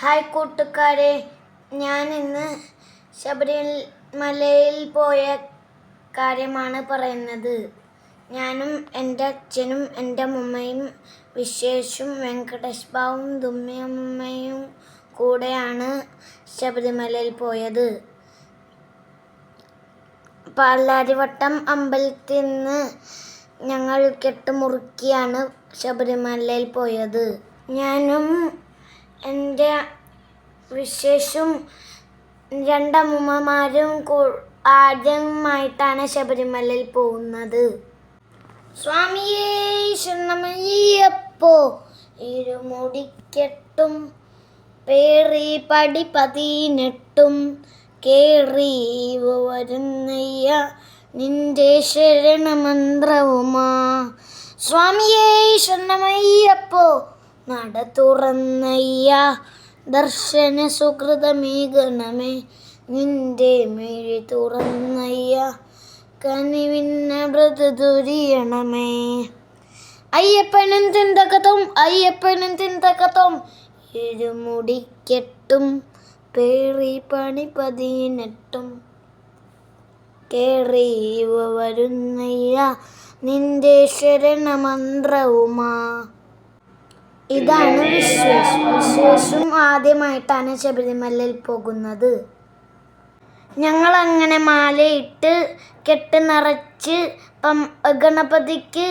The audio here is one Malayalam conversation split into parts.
ഹായ് കൂട്ടുകാരെ, ഞാൻ ഇന്ന് ശബരിമലയിൽ പോയ കാര്യമാണ് പറയുന്നത്. ഞാനും എൻ്റെ അച്ഛനും എൻ്റെ അമ്മയും വിശേഷും വെങ്കടേഷ് ബാബുവും ദുമ്മിയമ്മയും കൂടെയാണ് ശബരിമലയിൽ പോയത്. പാലാരിവട്ടം അമ്പലത്തിൽ നിന്ന് ഞങ്ങൾ കെട്ടുമുറുക്കിയാണ് ശബരിമലയിൽ പോയത്. ഞാനും എൻ്റെ വിശേഷും രണ്ടമ്മമാരും ആദ്യമായിട്ടാണ് ശബരിമലയിൽ പോകുന്നത്. സ്വാമിയേ ശരണമയ്യപ്പോ, ഇരുമുടിക്കെട്ടും പേറി പടി 18 കേറി വരുന്നയ്യ നിന്റെ ശരണമന്ത്രവുമാ. സ്വാമിയേ ശരണമയ്യപ്പോ, നട തുറന്നയ്യ ദർശന സുകൃതമേകണമേ, നിന്റെ മിഴി തുറന്നയ്യ കനിവിന്ന വ്രതദുരിയണമേ. അയ്യപ്പനും തിന്തകത്തും അയ്യപ്പനും തിന്തകത്തും, ഇരുമുടിക്കെട്ടും പേറി പടി 18 കേറി വരുന്നയ്യ നിന്റെ ശരണമന്ത്രവുമാ. ഇതാണ് വിശേഷം ആദ്യമായിട്ടാണ് ശബരിമലയിൽ പോകുന്നത്. ഞങ്ങളങ്ങനെ മാലയിട്ട് കെട്ട് നിറച്ച് ഗണപതിക്ക്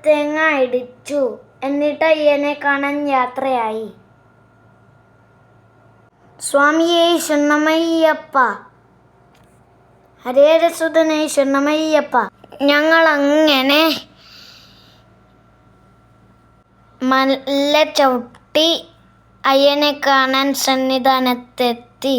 തേങ്ങ ഇടിച്ചു. എന്നിട്ട് അയ്യനെ കാണാൻ യാത്രയായി. സ്വാമിയേ ശരണമയ്യപ്പ, ഹരേരസുതനേ ശരണമയ്യപ്പ. ഞങ്ങളങ്ങനെ മല ചവിട്ടി അയ്യനെ കാണാൻ സന്നിധാനത്തെത്തി.